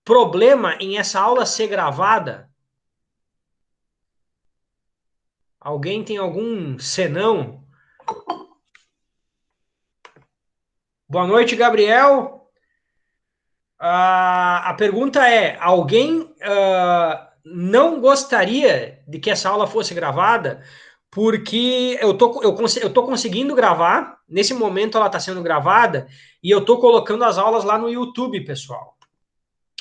problema em essa aula ser gravada? Alguém tem algum senão? Boa noite, Gabriel. A pergunta é: alguém não gostaria de que essa aula fosse gravada? Porque eu tô conseguindo gravar, nesse momento ela está sendo gravada, e eu tô colocando as aulas lá no YouTube, pessoal.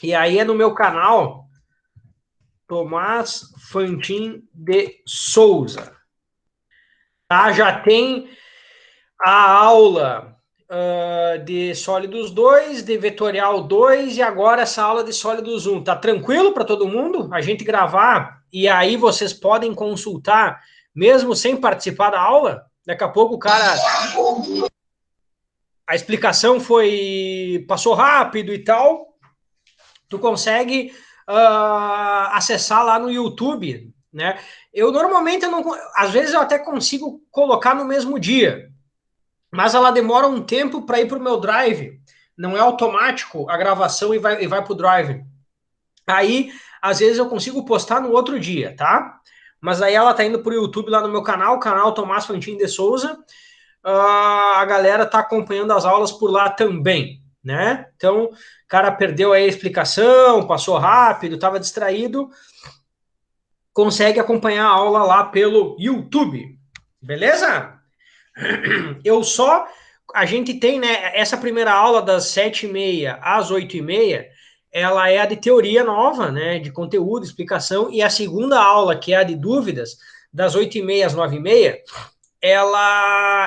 E aí é no meu canal, Tomás Fantin de Souza. Tá? Já tem a aula de sólidos 2, de vetorial 2 e agora essa aula de sólidos 1. Tá tranquilo para todo mundo? A gente gravar e aí vocês podem consultar mesmo sem participar da aula? Daqui a pouco o cara... A explicação passou rápido e tal. Tu consegue acessar lá no YouTube, né? Eu normalmente, eu não, às vezes eu até consigo colocar no mesmo dia, mas ela demora um tempo para ir para o meu Drive. Não é automático a gravação e vai para o Drive. Aí, às vezes eu consigo postar no outro dia, tá? Mas aí ela tá indo para o YouTube lá no meu canal Tomás Fantin de Souza. A galera tá acompanhando as aulas por lá também, né? Então, o cara perdeu aí a explicação, passou rápido, estava distraído, consegue acompanhar a aula lá pelo YouTube, beleza? A gente tem, né, essa primeira aula das 7h30 às 8h30, ela é a de teoria nova, né, de conteúdo, explicação, e a segunda aula, que é a de dúvidas, das 8h30 às 9h30,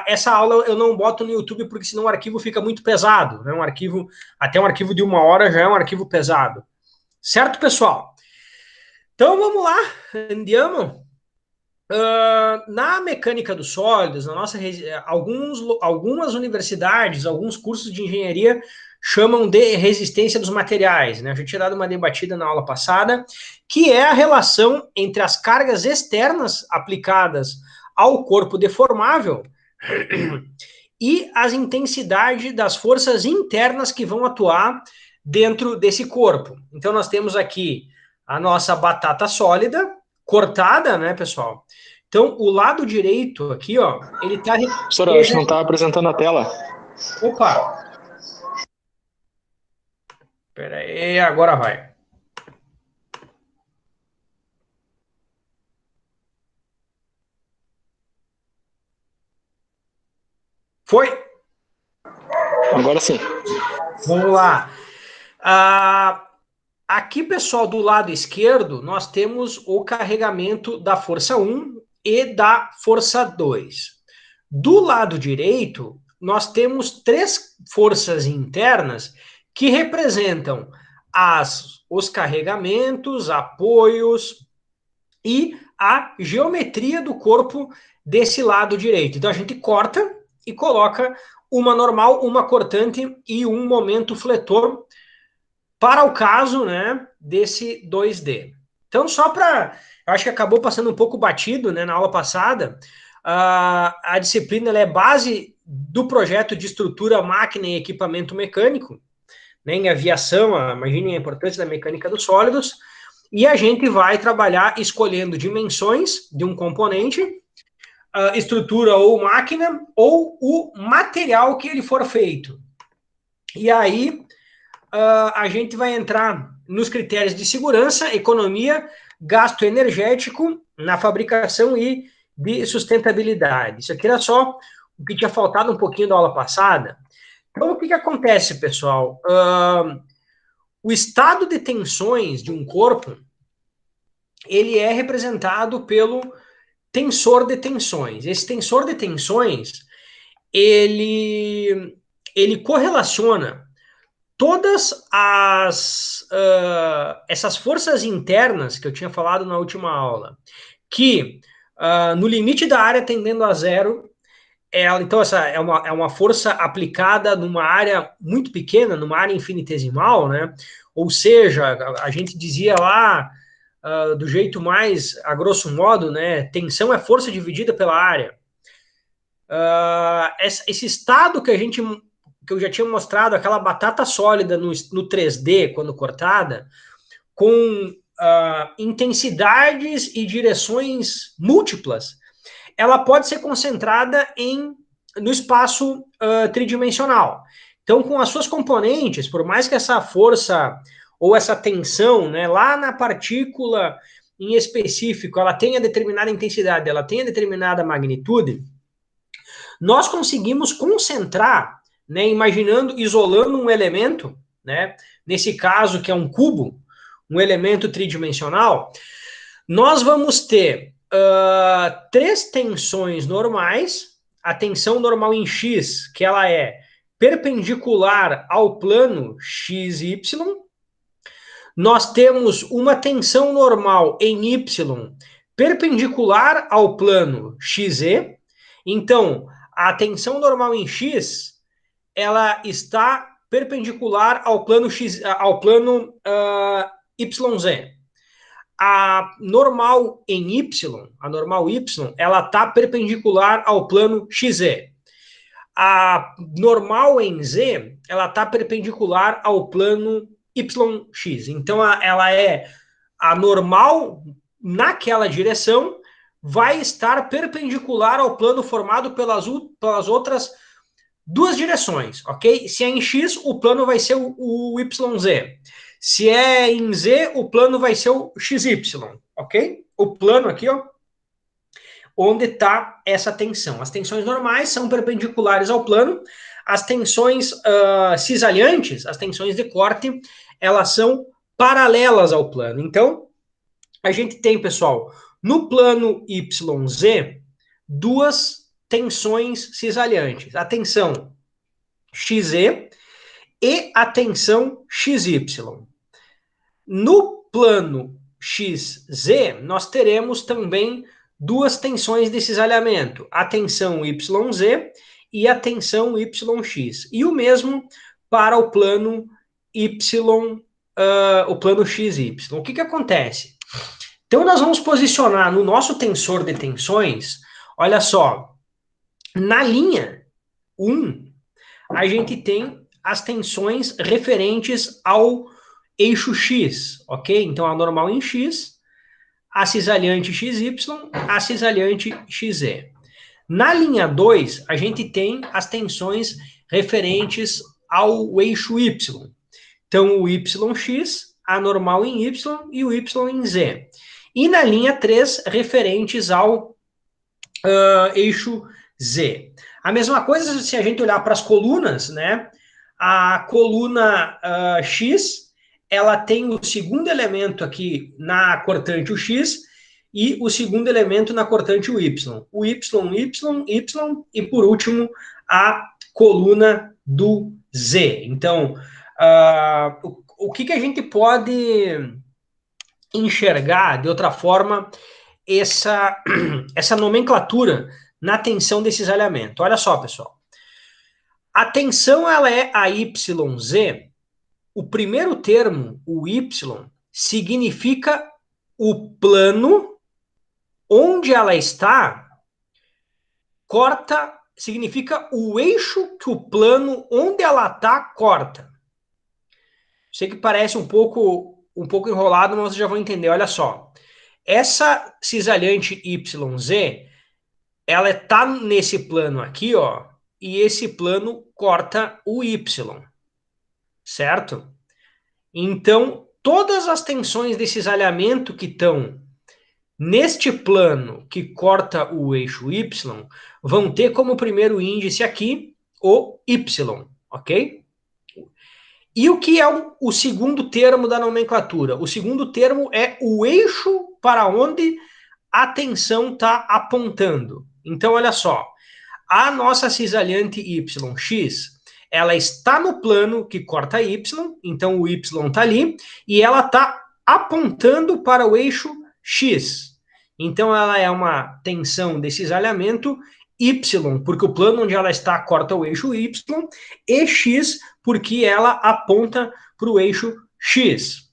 essa aula eu não boto no YouTube porque senão o arquivo fica muito pesado, né? Até um arquivo de 1 hora já é um arquivo pesado. Certo, pessoal? Então vamos lá, andiamo. Na mecânica dos sólidos, algumas universidades, alguns cursos de engenharia chamam de resistência dos materiais, né? Eu já tinha dado uma debatida na aula passada, que é a relação entre as cargas externas aplicadas ao corpo deformável e as intensidades das forças internas que vão atuar dentro desse corpo. Então, nós temos aqui a nossa batata sólida, cortada, né, pessoal? Então, o lado direito aqui, ó, ele tá... Professor, eu acho que não está apresentando a tela. Opa! Espera aí, agora vai. Foi? Agora sim. Vamos lá. Aqui, pessoal, do lado esquerdo, nós temos o carregamento da força 1 e da força 2. Do lado direito, nós temos 3 forças internas que representam os carregamentos, apoios e a geometria do corpo desse lado direito. Então, a gente corta e coloca uma normal, uma cortante e um momento fletor para o caso, né, desse 2D. Então, só para... Eu acho que acabou passando um pouco batido, né, na aula passada. A disciplina é base do projeto de estrutura, máquina e equipamento mecânico, né, em aviação, imaginem a importância da mecânica dos sólidos, e a gente vai trabalhar escolhendo dimensões de um componente, estrutura ou máquina, ou o material que ele for feito. E aí, a gente vai entrar nos critérios de segurança, economia, gasto energético na fabricação e de sustentabilidade. Isso aqui era só o que tinha faltado um pouquinho da aula passada. Então, o que acontece, pessoal? O estado de tensões de um corpo, ele é representado pelo tensor de tensões. Esse tensor de tensões, ele correlaciona todas essas forças internas que eu tinha falado na última aula, que no limite da área tendendo a zero, então essa é uma força aplicada numa área muito pequena, numa área infinitesimal, né? Ou seja, a gente dizia lá, do jeito mais, a grosso modo, né? Tensão é força dividida pela área. Esse estado que a gente que eu já tinha mostrado, aquela batata sólida no 3D, quando cortada, com intensidades e direções múltiplas, ela pode ser concentrada no espaço tridimensional. Então, com as suas componentes, por mais que essa força ou essa tensão, né, lá na partícula em específico, ela tenha determinada intensidade, ela tenha determinada magnitude, nós conseguimos concentrar, né, isolando um elemento, né, nesse caso que é um cubo, um elemento tridimensional, nós vamos ter 3 tensões normais, a tensão normal em X, que ela é perpendicular ao plano XY, nós temos uma tensão normal em Y perpendicular ao plano XZ, então a tensão normal em X, ela está perpendicular ao plano X, ao plano YZ. A normal em Y, a normal Y, ela está perpendicular ao plano XZ. A normal em Z, ela está perpendicular ao plano YX. Então, ela é a normal naquela direção, vai estar perpendicular ao plano formado pelas outras 2 direções, ok? Se é em X, o plano vai ser o YZ. Se é em Z, o plano vai ser o XY, ok? O plano aqui, ó, onde está essa tensão. As tensões normais são perpendiculares ao plano, as tensões cisalhantes, as tensões de corte, elas são paralelas ao plano. Então, a gente tem, pessoal, no plano YZ, 2 tensões cisalhantes. A tensão XZ e a tensão XY. No plano XZ, nós teremos também 2 tensões de cisalhamento, a tensão YZ e a tensão YX. E o mesmo para o plano o plano XY. O que acontece? Então, nós vamos posicionar no nosso tensor de tensões, olha só, na linha 1, a gente tem as tensões referentes ao eixo X, ok? Então, a normal em X, a cisalhante XY, a cisalhante XZ. Na linha 2, a gente tem as tensões referentes ao eixo Y. Então, o YX, a normal em Y e o Y em Z. E na linha 3, referentes ao eixo Z. A mesma coisa se a gente olhar para as colunas, né? A coluna X, ela tem o segundo elemento aqui na cortante o X e o segundo elemento na cortante o Y. O Y, Y, Y e, por último, a coluna do Z. Então, o que a gente pode enxergar de outra forma essa nomenclatura na tensão desse cisalhamento? Olha só, pessoal. A tensão, ela é a YZ. O primeiro termo, o Y, significa o plano onde ela está, corta, significa o eixo que o plano onde ela está corta. Sei que parece um pouco enrolado, mas vocês já vão entender. Olha só. Essa cisalhante YZ, ela está nesse plano aqui, ó, e esse plano corta o Y, certo? Então, todas as tensões desse cisalhamento que estão neste plano que corta o eixo Y vão ter como primeiro índice aqui o Y, ok? E o que é o segundo termo da nomenclatura? O segundo termo é o eixo para onde a tensão está apontando. Então, olha só, a nossa cisalhante YX, ela está no plano que corta Y, então o Y está ali, e ela está apontando para o eixo X. Então, ela é uma tensão de cisalhamento Y, porque o plano onde ela está corta o eixo Y, e X, porque ela aponta para o eixo X.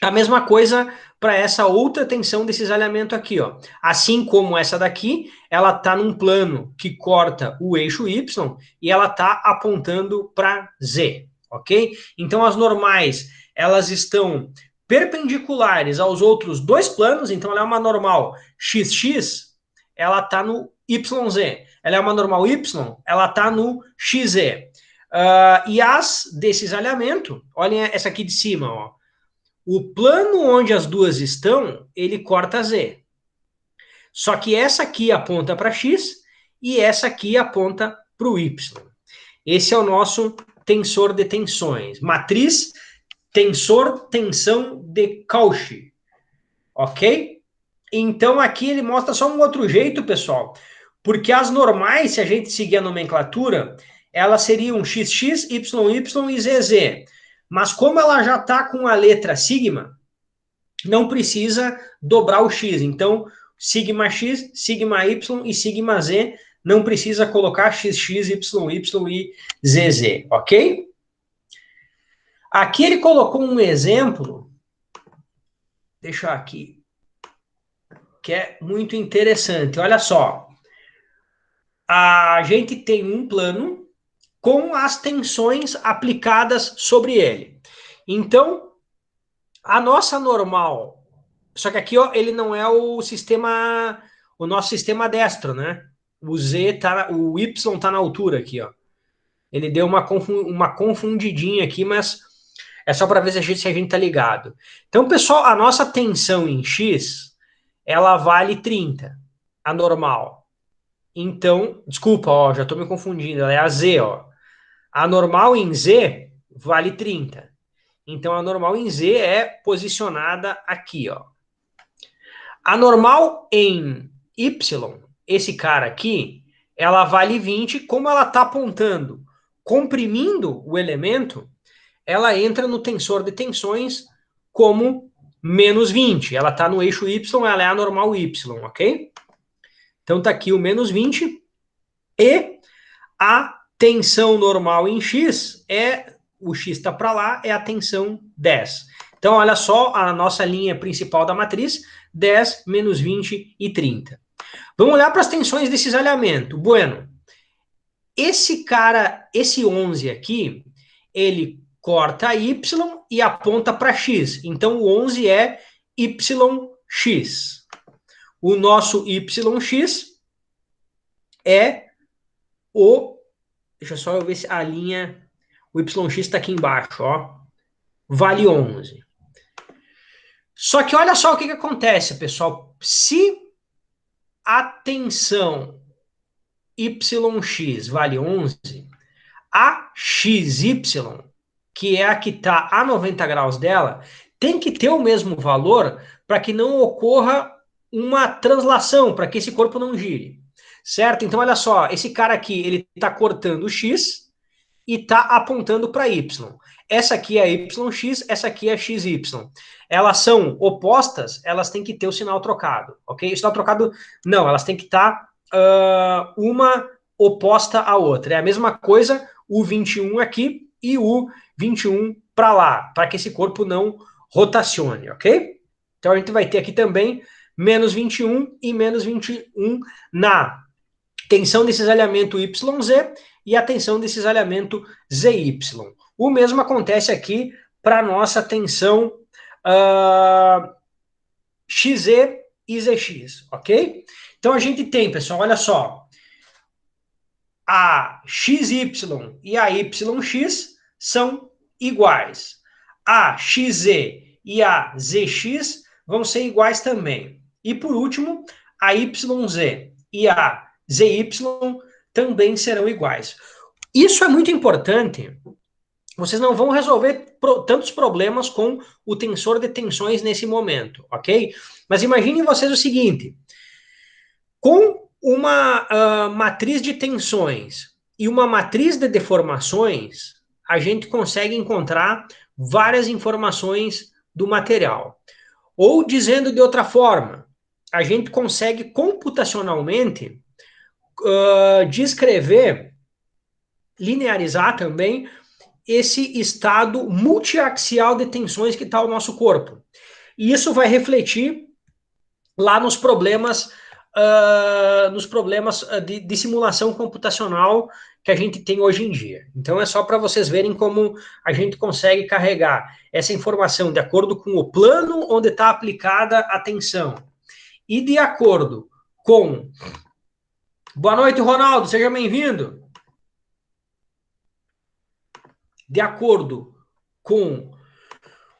A mesma coisa para essa outra tensão de cisalhamento aqui, ó. Assim como essa daqui, ela está num plano que corta o eixo Y e ela está apontando para Z, ok? Então as normais, elas estão perpendiculares aos outros dois planos, então ela é uma normal XX, ela está no YZ. Ela é uma normal Y, ela está no XZ. E as de cisalhamento, olhem essa aqui de cima, ó. O plano onde as duas estão, ele corta Z. Só que essa aqui aponta para X e essa aqui aponta para o Y. Esse é o nosso tensor de tensões. Matriz tensor tensão de Cauchy. Ok? Então aqui ele mostra só um outro jeito, pessoal. Porque as normais, se a gente seguir a nomenclatura, elas seriam XX, YY e ZZ. Mas como ela já está com a letra sigma, não precisa dobrar o X. Então, sigma X, sigma Y e sigma Z, não precisa colocar XX, YY e ZZ, ok? Aqui ele colocou um exemplo, deixa eu aqui, que é muito interessante. Olha só, a gente tem um plano com as tensões aplicadas sobre ele. Então, a nossa normal, só que aqui ó, ele não é o sistema, o nosso sistema destro, né? O Z tá, o Y tá na altura aqui, ó. Ele deu uma confundidinha aqui, mas é só para ver se a gente tá ligado. Então, pessoal, a nossa tensão em X, ela vale 30, a normal. Então, desculpa, ó, já tô me confundindo, ela é a Z, ó. A normal em Z vale 30. Então, a normal em Z é posicionada aqui, ó. A normal em Y, esse cara aqui, ela vale 20, como ela está apontando, comprimindo o elemento, ela entra no tensor de tensões como menos 20. Ela está no eixo Y, ela é a normal Y, ok? Então está aqui o menos 20 e a tensão normal em X é, o X está para lá, é a tensão 10. Então olha só a nossa linha principal da matriz, 10, menos 20 e 30. Vamos olhar para as tensões de cisalhamento. Bueno, esse cara, esse 11 aqui, ele corta Y e aponta para X. Então, o 11 é YX. O nosso YX é o... Deixa só eu ver se a linha... O YX está aqui embaixo, ó. Vale 11. Só que olha só o que acontece, pessoal. Se a tensão YX vale 11, a XY, que é a que está a 90 graus dela, tem que ter o mesmo valor para que não ocorra uma translação, para que esse corpo não gire. Certo? Então, olha só, esse cara aqui, ele está cortando o X e está apontando para Y. Essa aqui é YX, essa aqui é XY. Elas são opostas, elas têm que ter o sinal trocado, ok? O sinal trocado, não, elas têm que estar uma oposta à outra. É a mesma coisa o 21 aqui e o 21 para lá, para que esse corpo não rotacione, ok? Então a gente vai ter aqui também menos 21 e menos 21 na tensão de cisalhamento YZ e a tensão de cisalhamento ZY. O mesmo acontece aqui para a nossa tensão XZ e ZX, ok? Então a gente tem, pessoal, olha só, a XY e a YX são iguais. A XZ e a ZX vão ser iguais também. E por último, a YZ e a ZY também serão iguais. Isso é muito importante. Vocês não vão resolver tantos problemas com o tensor de tensões nesse momento, ok? Mas imaginem vocês o seguinte, com uma matriz de tensões e uma matriz de deformações, a gente consegue encontrar várias informações do material. Ou, dizendo de outra forma, a gente consegue computacionalmente descrever, linearizar também esse estado multiaxial de tensões que está o nosso corpo. e isso vai refletir lá nos problemas, de simulação computacional que a gente tem hoje em dia. Então é só para vocês verem como a gente consegue carregar essa informação de acordo com o plano onde está aplicada a tensão e de acordo com... Boa noite, Ronaldo, seja bem-vindo. De acordo com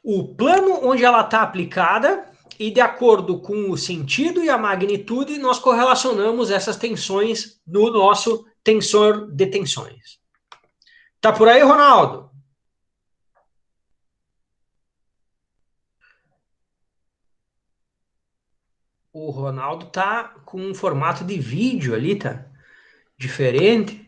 o plano onde ela está aplicada e de acordo com o sentido e a magnitude, nós correlacionamos essas tensões no nosso tensor de tensões. Tá por aí, Ronaldo? O Ronaldo tá com um formato de vídeo ali, tá? Diferente.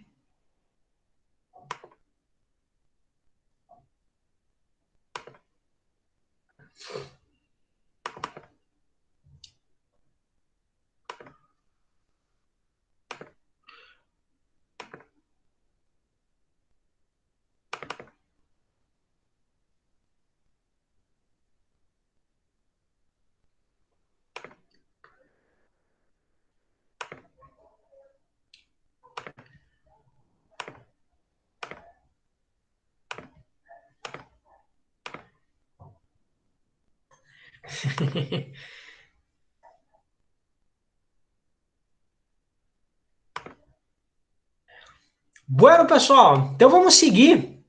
Bueno, pessoal, então vamos seguir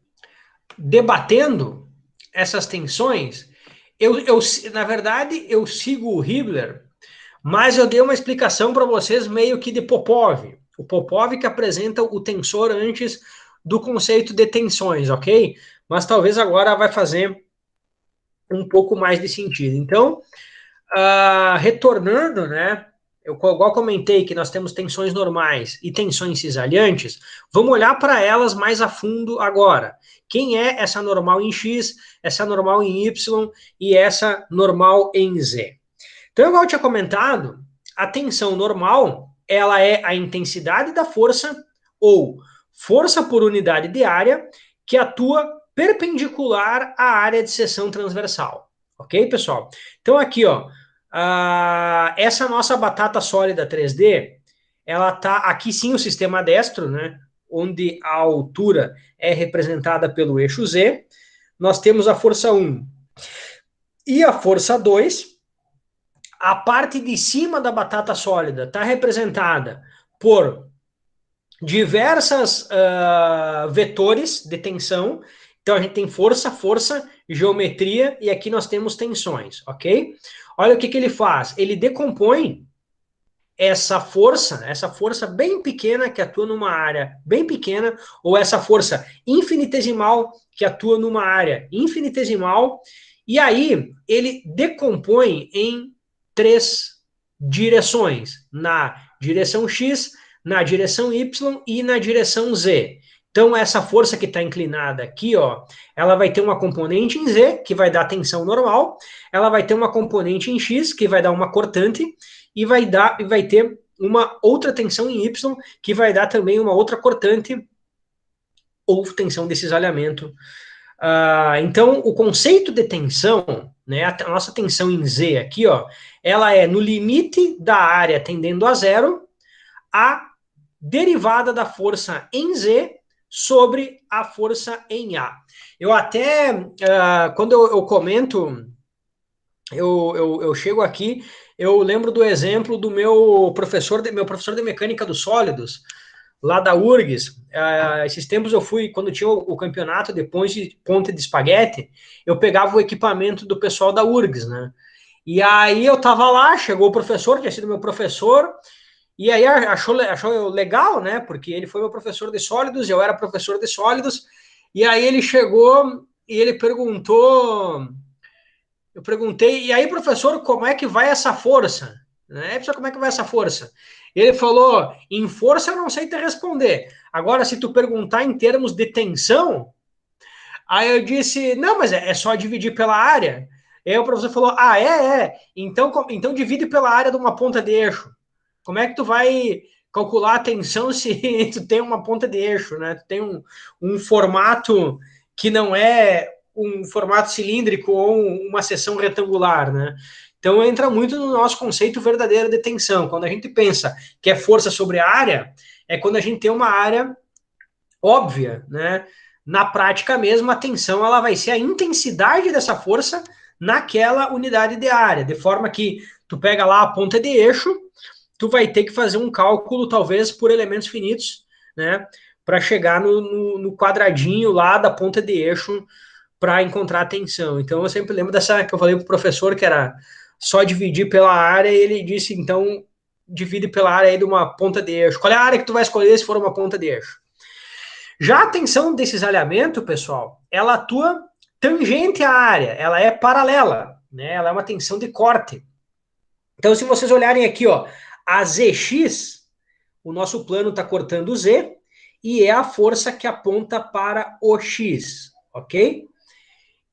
debatendo essas tensões. Na verdade, eu sigo o Hibbeler, mas eu dei uma explicação para vocês meio que de Popov. O Popov que apresenta o tensor antes do conceito de tensões, ok? Mas talvez agora vai fazer um pouco mais de sentido. Então, retornando, né? Eu igual comentei que nós temos tensões normais e tensões cisalhantes, vamos olhar para elas mais a fundo agora. Quem é essa normal em X, essa normal em Y e essa normal em Z? Então, igual eu tinha comentado, a tensão normal, ela é a intensidade da força ou força por unidade de área que atua perpendicular à área de seção transversal. Ok, pessoal? Então, aqui, ó, essa nossa batata sólida 3D, ela tá aqui sim o sistema destro, né? Onde a altura é representada pelo eixo Z. Nós temos a força 1 e a força 2. A parte de cima da batata sólida está representada por diversas vetores de tensão. Então a gente tem força, força, geometria e aqui nós temos tensões, ok? Olha o que ele faz. Ele decompõe essa força bem pequena que atua numa área bem pequena, ou essa força infinitesimal que atua numa área infinitesimal, e aí ele decompõe em 3 direções: na direção X, na direção Y e na direção Z. Então, essa força que está inclinada aqui, ó, ela vai ter uma componente em Z, que vai dar tensão normal, ela vai ter uma componente em X, que vai dar uma cortante, e vai ter uma outra tensão em Y, que vai dar também uma outra cortante, ou tensão de cisalhamento. Então, o conceito de tensão, né, a nossa tensão em Z aqui, ó, ela é no limite da área tendendo a zero, a derivada da força em Z sobre a força em A. Eu até, quando eu comento, eu chego aqui, eu lembro do exemplo do meu professor de mecânica dos sólidos, lá da URGS. Esses tempos eu fui, quando tinha o campeonato de ponte de espaguete, eu pegava o equipamento do pessoal da URGS, né? E aí eu tava lá, chegou o professor, tinha sido meu professor, e aí achou legal, né? Porque ele foi meu professor de sólidos, eu era professor de sólidos, e aí ele chegou e ele perguntou, eu perguntei, e aí, professor, como é que vai essa força? Né? Professor, como é que vai essa força? Ele falou, em força eu não sei te responder. Agora, se tu perguntar em termos de tensão, aí eu disse, não, mas é só dividir pela área. Aí o professor falou, então divide pela área de uma ponta de eixo. Como é que tu vai calcular a tensão se tu tem uma ponta de eixo, né? Tu tem um formato que não é um formato cilíndrico ou uma seção retangular, né? Então entra muito no nosso conceito verdadeiro de tensão. Quando a gente pensa que é força sobre a área, é quando a gente tem uma área óbvia, né? Na prática mesmo, a tensão ela vai ser a intensidade dessa força naquela unidade de área, de forma que tu pega lá a ponta de eixo, tu vai ter que fazer um cálculo, talvez, por elementos finitos, né? Para chegar no quadradinho lá da ponta de eixo para encontrar a tensão. Então, eu sempre lembro dessa que eu falei para o professor, que era só dividir pela área, e ele disse, então, divide pela área aí de uma ponta de eixo. Qual é a área que tu vai escolher se for uma ponta de eixo? Já a tensão de cisalhamento, pessoal, ela atua tangente à área, ela é paralela, né? Ela é uma tensão de corte. Então, se vocês olharem aqui, ó, a ZX, o nosso plano está cortando o Z, e é a força que aponta para o X, ok?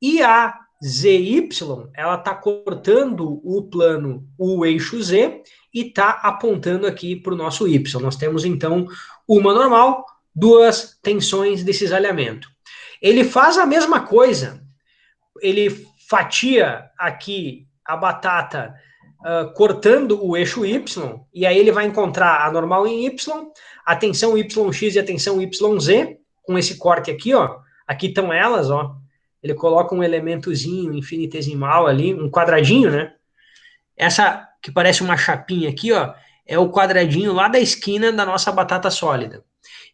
E a ZY, ela está cortando o plano, o eixo Z, e está apontando aqui para o nosso Y. Nós temos, então, uma normal, duas tensões de cisalhamento. Ele faz a mesma coisa, ele fatia aqui a batata cortando o eixo Y, e aí ele vai encontrar a normal em Y, a tensão YX e a tensão YZ, com esse corte aqui, ó. Aqui estão elas, ó. Ele coloca um elementozinho infinitesimal ali, um quadradinho, né? Essa que parece uma chapinha aqui, ó, é o quadradinho lá da esquina da nossa batata sólida.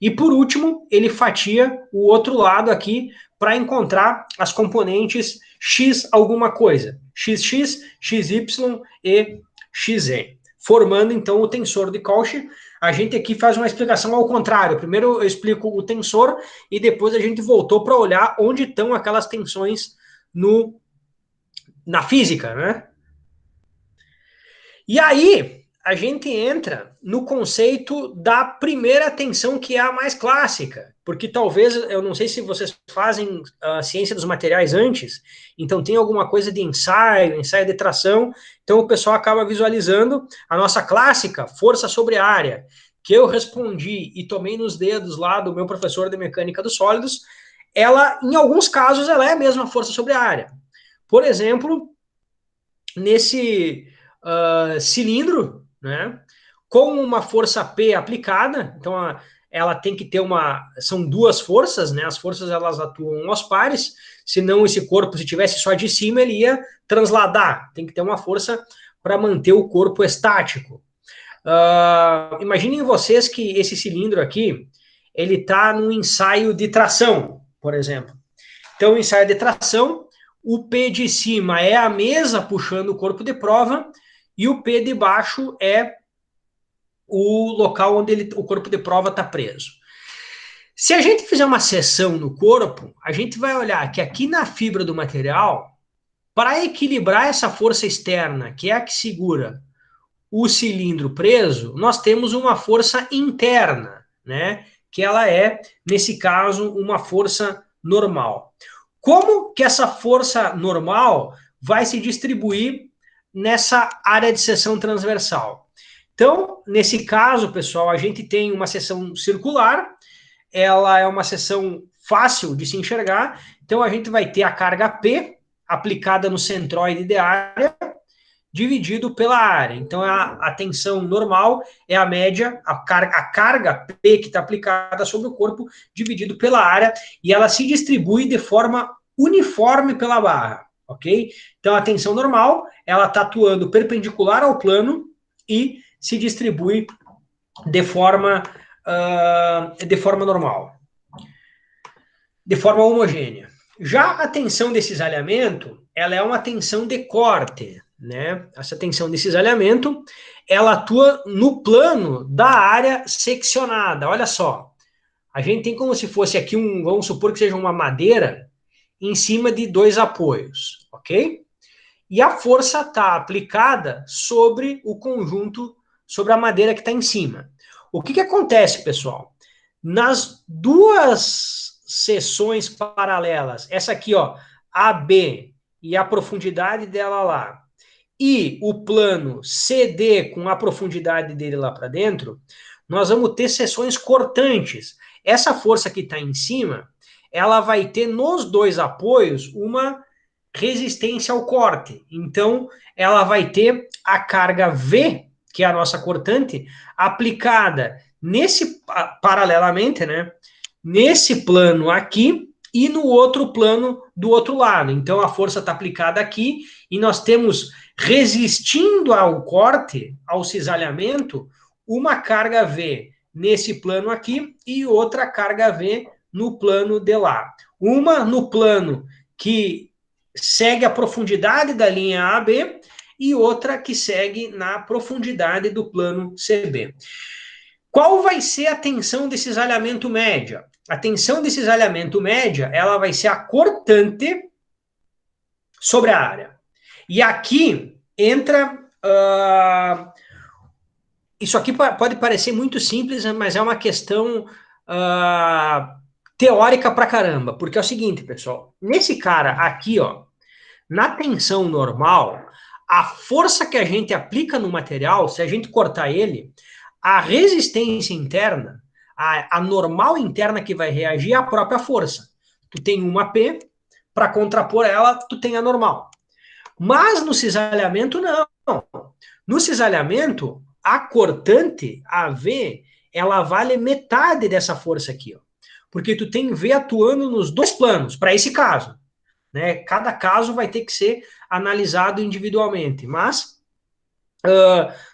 E por último, ele fatia o outro lado aqui para encontrar as componentes X alguma coisa. XX, XY e XZ. Formando então o tensor de Cauchy. A gente aqui faz uma explicação ao contrário. Primeiro eu explico o tensor e depois a gente voltou para olhar onde estão aquelas tensões na física, né? E aí, a gente entra no conceito da primeira tensão, que é a mais clássica, porque talvez, eu não sei se vocês fazem a ciência dos materiais antes, então tem alguma coisa de ensaio de tração, então o pessoal acaba visualizando a nossa clássica força sobre a área, que eu respondi e tomei nos dedos lá do meu professor de mecânica dos sólidos, ela, em alguns casos, ela é a mesma força sobre a área. Por exemplo, nesse cilindro, né? Com uma força P aplicada, então ela tem que ter são duas forças, né? As forças elas atuam aos pares, senão esse corpo, se tivesse só de cima, ele ia transladar. Tem que ter uma força para manter o corpo estático. Imaginem vocês que esse cilindro aqui, ele está num ensaio de tração, por exemplo. Então, o ensaio de tração, o P de cima é a mesa puxando o corpo de prova e o P de baixo é o local onde o corpo de prova está preso. Se a gente fizer uma seção no corpo, a gente vai olhar que aqui na fibra do material, para equilibrar essa força externa, que é a que segura o cilindro preso, nós temos uma força interna, né? Que ela é, nesse caso, uma força normal. Como que essa força normal vai se distribuir nessa área de seção transversal? Então, nesse caso, pessoal, a gente tem uma seção circular, ela é uma seção fácil de se enxergar, então a gente vai ter a carga P aplicada no centroide de área, dividido pela área. Então, a tensão normal é a média, a carga P que está aplicada sobre o corpo, dividido pela área, e ela se distribui de forma uniforme pela barra, ok? Então, a tensão normal, ela está atuando perpendicular ao plano e se distribui de forma normal, de forma homogênea. Já a tensão de cisalhamento, ela é uma tensão de corte, né? Essa tensão de cisalhamento, ela atua no plano da área seccionada. Olha só, a gente tem como se fosse aqui vamos supor que seja uma madeira em cima de dois apoios, ok? E a força está aplicada sobre o conjunto, sobre a madeira que está em cima. O que acontece, pessoal? Nas duas seções paralelas, essa aqui, ó, AB e a profundidade dela lá, e o plano CD com a profundidade dele lá para dentro, nós vamos ter seções cortantes. Essa força que está em cima, ela vai ter nos dois apoios uma resistência ao corte. Então, ela vai ter a carga V, que é a nossa cortante, aplicada paralelamente, né? Nesse plano aqui e no outro plano do outro lado. Então, a força está aplicada aqui e nós temos, resistindo ao corte, ao cisalhamento, uma carga V nesse plano aqui e outra carga V no plano de lá. Uma no plano que segue a profundidade da linha AB e outra que segue na profundidade do plano CB. Qual vai ser a tensão de cisalhamento média? A tensão de cisalhamento média, ela vai ser a cortante sobre a área. E aqui entra... isso aqui pode parecer muito simples, mas é uma questão teórica pra caramba. Porque é o seguinte, pessoal. Nesse cara aqui, ó, na tensão normal, a força que a gente aplica no material, se a gente cortar ele, a resistência interna, a normal interna que vai reagir é a própria força. Tu tem uma P, para contrapor ela, tu tem a normal. Mas no cisalhamento, não. No cisalhamento, a cortante, a V, ela vale metade dessa força aqui, ó. Porque tu tem V atuando nos dois planos, para esse caso. Né? Cada caso vai ter que ser analisado individualmente, mas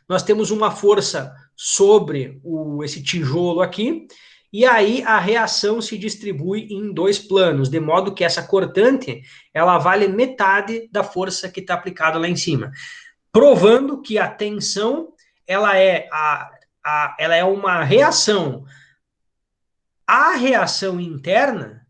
nós temos uma força sobre esse tijolo aqui, e aí a reação se distribui em dois planos, de modo que essa cortante, ela vale metade da força que está aplicada lá em cima, provando que a tensão, ela é uma reação, a reação interna,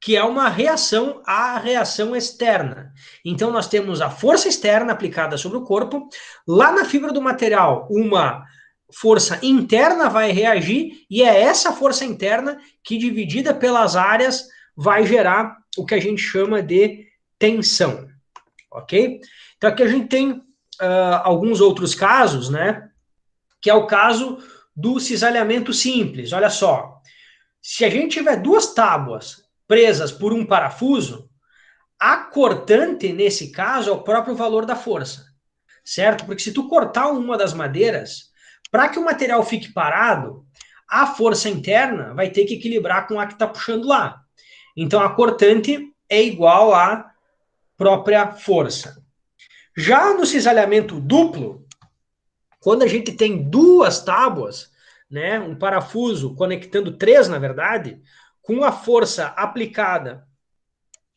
que é uma reação à reação externa. Então, nós temos a força externa aplicada sobre o corpo, lá na fibra do material, uma força interna vai reagir, e é essa força interna que, dividida pelas áreas, vai gerar o que a gente chama de tensão. Ok? Então, aqui a gente tem alguns outros casos, né? Que é o caso do cisalhamento simples. Olha só, se a gente tiver duas tábuas presas por um parafuso, a cortante, nesse caso, é o próprio valor da força, certo? Porque se tu cortar uma das madeiras, para que o material fique parado, a força interna vai ter que equilibrar com a que está puxando lá. Então, a cortante é igual à própria força. Já no cisalhamento duplo, quando a gente tem duas tábuas, né, um parafuso conectando três, na verdade, com a força aplicada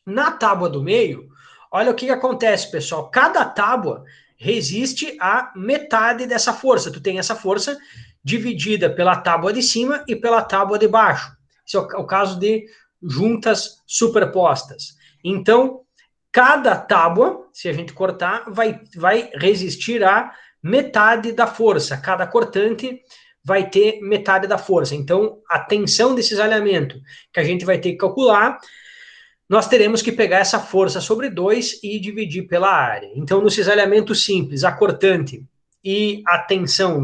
na tábua do meio, olha o que acontece, pessoal. Cada tábua resiste a metade dessa força. Tu tem essa força dividida pela tábua de cima e pela tábua de baixo. Esse é o caso de juntas superpostas. Então, cada tábua, se a gente cortar, vai resistir a metade da força. Cada cortante vai ter metade da força. Então, a tensão desse cisalhamento que a gente vai ter que calcular, nós teremos que pegar essa força sobre 2 e dividir pela área. Então, no cisalhamento simples, a cortante e a tensão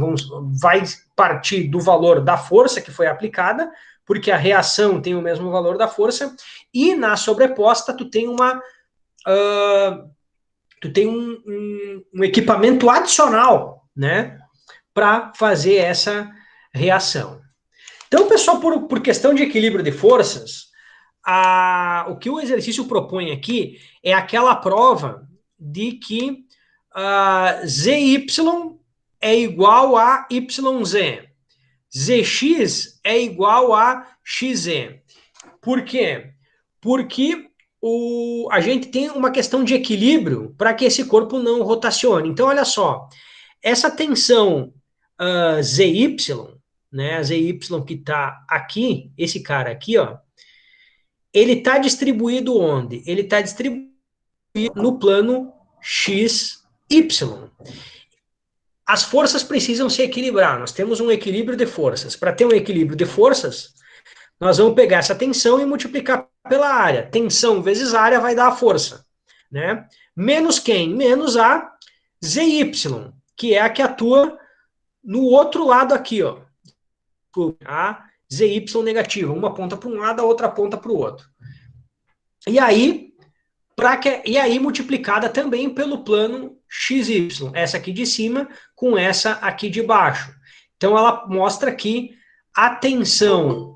vai partir do valor da força que foi aplicada, porque a reação tem o mesmo valor da força, e na sobreposta tu tem um equipamento adicional, né, para fazer essa reação. Então, pessoal, por questão de equilíbrio de forças, o que o exercício propõe aqui é aquela prova de que ZY é igual a YZ, ZX é igual a XZ. Por quê? Porque a gente tem uma questão de equilíbrio para que esse corpo não rotacione. Então, olha só, essa tensão ZY, né, a ZY que está aqui, esse cara aqui, ó, ele está distribuído onde? Ele está distribuído no plano XY. As forças precisam se equilibrar. Nós temos um equilíbrio de forças. Para ter um equilíbrio de forças, nós vamos pegar essa tensão e multiplicar pela área. Tensão vezes área vai dar a força, né? Menos quem? Menos a ZY, que é a que atua no outro lado aqui, ó. A ZY negativa. Uma ponta para um lado, a outra ponta para o outro. E aí, e aí multiplicada também pelo plano XY, essa aqui de cima com essa aqui de baixo. Então ela mostra que a tensão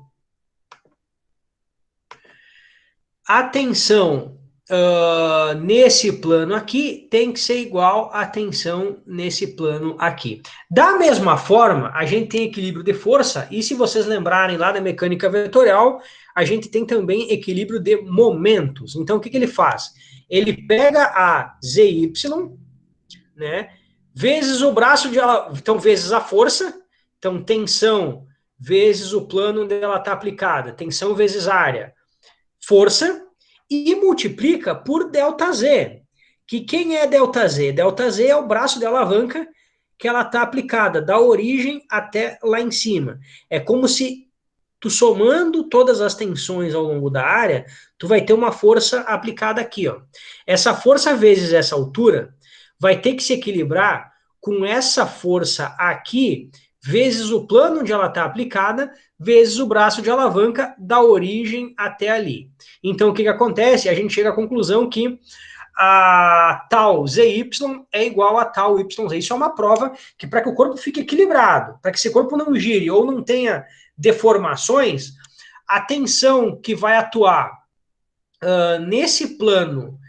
nesse plano aqui tem que ser igual à tensão nesse plano aqui. Da mesma forma, a gente tem equilíbrio de força, e se vocês lembrarem lá da mecânica vetorial, a gente tem também equilíbrio de momentos. Então, o que ele faz? Ele pega a ZY, né, vezes o braço de ela, então, vezes a força, então, tensão vezes o plano onde ela está aplicada, tensão vezes área, força, e multiplica por ΔZ. Que quem é ΔZ? ΔZ é o braço de alavanca que ela está aplicada, da origem até lá em cima. É como se tu somando todas as tensões ao longo da área, tu vai ter uma força aplicada aqui, ó. Essa força vezes essa altura vai ter que se equilibrar com essa força aqui vezes o plano onde ela está aplicada, vezes o braço de alavanca da origem até ali. Então, o que acontece? A gente chega à conclusão que a tal ZY é igual a tal YZ. Isso é uma prova que, para que o corpo fique equilibrado, para que esse corpo não gire ou não tenha deformações, a tensão que vai atuar nesse plano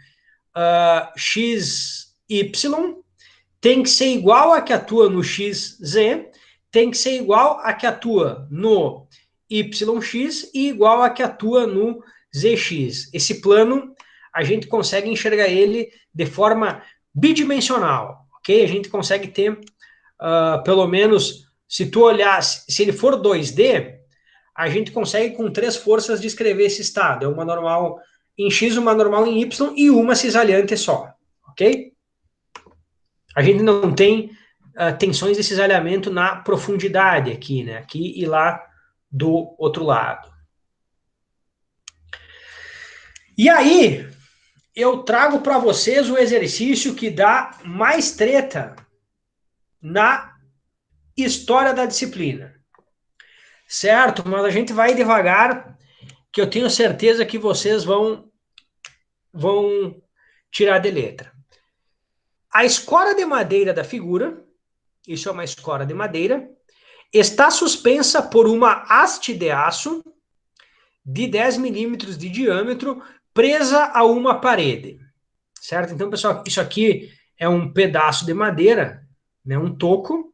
XY tem que ser igual a que atua no XZ, tem que ser igual a que atua no YX e igual a que atua no ZX. Esse plano, a gente consegue enxergar ele de forma bidimensional, ok? A gente consegue ter, pelo menos, se tu olhar, se ele for 2D, a gente consegue com 3 forças descrever esse estado. É uma normal em X, uma normal em Y e uma cisalhante só, ok? A gente não tem tensões de cisalhamento na profundidade aqui, né? Aqui e lá do outro lado. E aí, eu trago para vocês o exercício que dá mais treta na história da disciplina. Certo? Mas a gente vai devagar, que eu tenho certeza que vocês vão tirar de letra. A escora de madeira da figura, isso é uma escora de madeira, está suspensa por uma haste de aço de 10 milímetros de diâmetro presa a uma parede. Certo? Então, pessoal, isso aqui é um pedaço de madeira, né, um toco,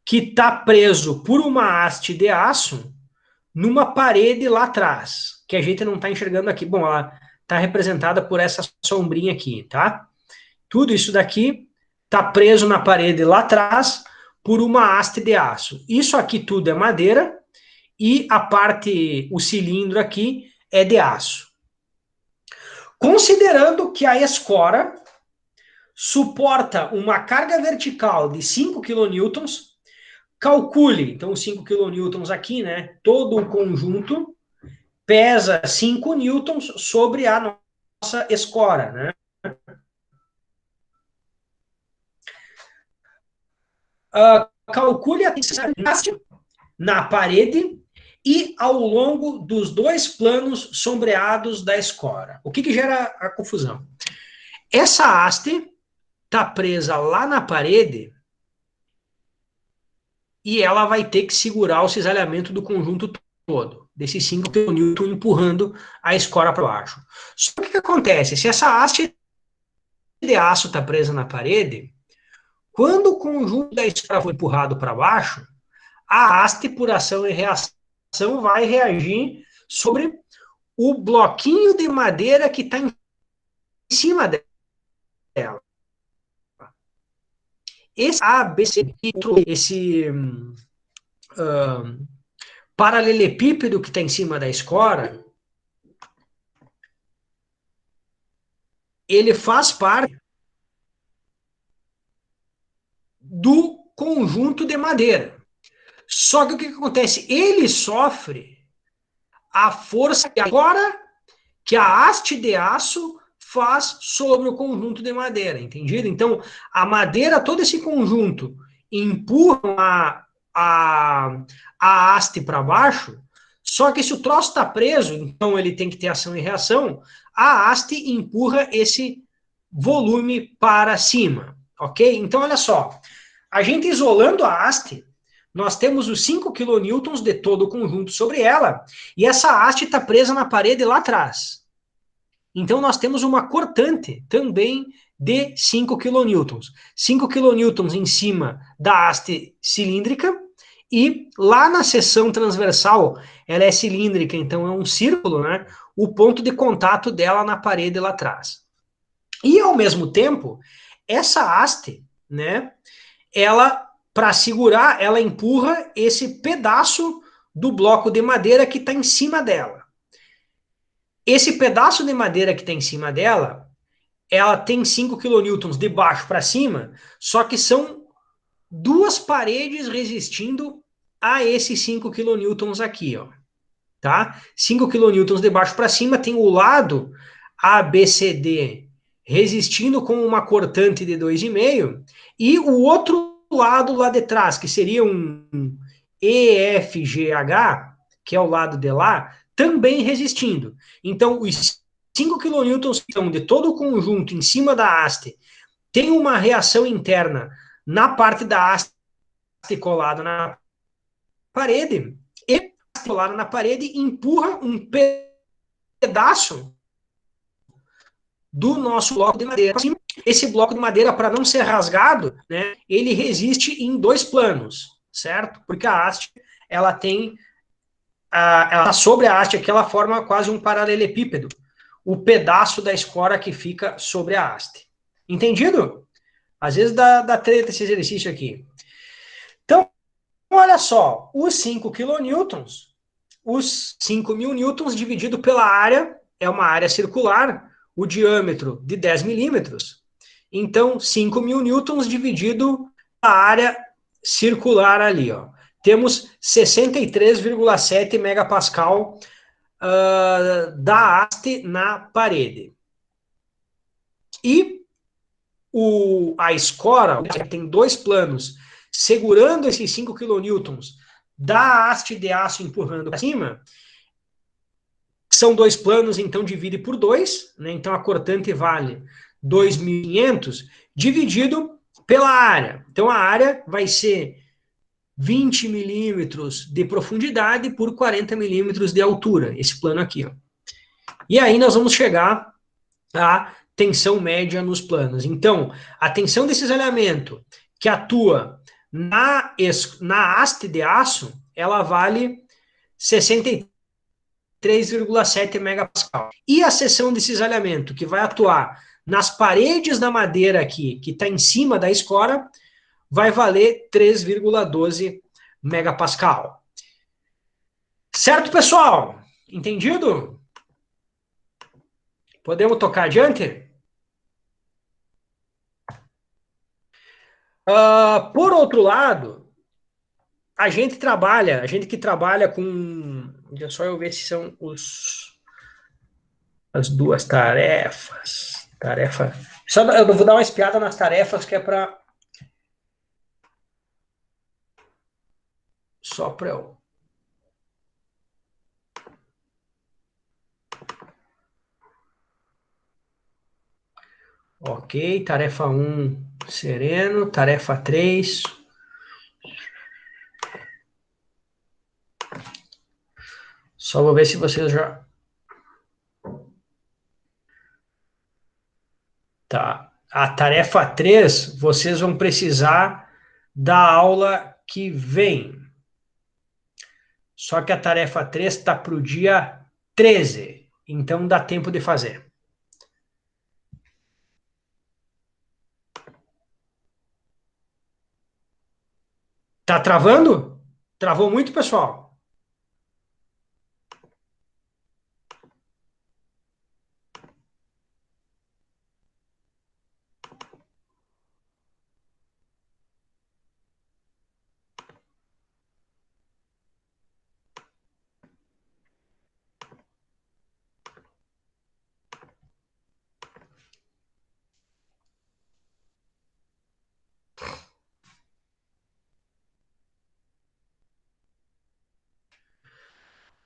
que está preso por uma haste de aço numa parede lá atrás, que a gente não está enxergando aqui. Bom, ela está representada por essa sombrinha aqui, tá? Tudo isso daqui está preso na parede lá atrás por uma haste de aço. Isso aqui tudo é madeira e a parte, o cilindro aqui é de aço. Considerando que a escora suporta uma carga vertical de 5 kN, calcule, então 5 kN aqui, né? Todo o conjunto pesa 5 newtons sobre a nossa escora, né? Calcule a tensão na parede e ao longo dos dois planos sombreados da escora. O que gera a confusão? Essa haste está presa lá na parede e ela vai ter que segurar o cisalhamento do conjunto todo, desses 5 kN empurrando a escora para baixo. Só que o que acontece? Se essa haste de aço está presa na parede, quando o conjunto da escora for empurrado para baixo, a haste, por ação e reação, vai reagir sobre o bloquinho de madeira que está em cima dela. Esse ABC, esse paralelepípedo que está em cima da escora, ele faz parte do conjunto de madeira. Só que o que acontece? Ele sofre a força agora que a haste de aço faz sobre o conjunto de madeira, entendido? Então, a madeira, todo esse conjunto, empurra a haste para baixo, só que se o troço está preso, então ele tem que ter ação e reação, a haste empurra esse volume para cima, ok? Então, olha só, a gente isolando a haste, nós temos os 5 kN de todo o conjunto sobre ela, e essa haste está presa na parede lá atrás. Então, nós temos uma cortante também de 5 kN. 5 kN em cima da haste cilíndrica, e lá na seção transversal, ela é cilíndrica, então é um círculo, né? O ponto de contato dela na parede lá atrás. E, ao mesmo tempo, essa haste, né? Ela, para segurar, ela empurra esse pedaço do bloco de madeira que está em cima dela. Esse pedaço de madeira que está em cima dela, ela tem 5 kN de baixo para cima, só que são duas paredes resistindo a esses 5 kN aqui, ó. Tá? 5 kN de baixo para cima, tem o lado ABCD resistindo com uma cortante de 2,5 e o outro lado lá de trás, que seria um EFGH, que é o lado de lá, também resistindo. Então, os 5 kN de todo o conjunto em cima da haste tem uma reação interna na parte da haste colada na parede e colada na parede empurra um pedaço do nosso bloco de madeira. Esse bloco de madeira, para não ser rasgado, né, ele resiste em dois planos, certo? Porque a haste, ela tem, ela tá sobre a haste aqui, ela forma quase um paralelepípedo, o pedaço da escora que fica sobre a haste. Entendido? Às vezes dá treta esse exercício aqui. Então, olha só, os 5 kN, os 5.000 newtons dividido pela área, é uma área circular, o diâmetro de 10 milímetros. Então, 5.000 newtons dividido a área circular ali, ó. Temos 63,7 megapascal da haste na parede. E a escora, que tem dois planos, segurando esses 5 kN da haste de aço empurrando para cima, são dois planos, então divide por 2, né? Então a cortante vale 2.500 dividido pela área. Então a área vai ser 20 milímetros de profundidade por 40 milímetros de altura, esse plano aqui, ó. E aí nós vamos chegar à tensão média nos planos. Então, a tensão desse cisalhamento que atua na haste de aço, ela vale 63,7 megapascal. E a seção de cisalhamento que vai atuar nas paredes da madeira aqui, que está em cima da escora, vai valer 3,12 megapascal. Certo, pessoal? Entendido? Podemos tocar adiante? Por outro lado, a gente que trabalha com. Deixa só eu ver se são as duas tarefas. Só eu vou dar uma espiada nas tarefas que é para. Só para eu. Ok, tarefa 1, sereno. Tarefa 3. Só vou ver se vocês já. Tá. A tarefa 3, vocês vão precisar da aula que vem. Só que a tarefa 3 está para o dia 13. Então dá tempo de fazer. Tá travando? Travou muito, pessoal?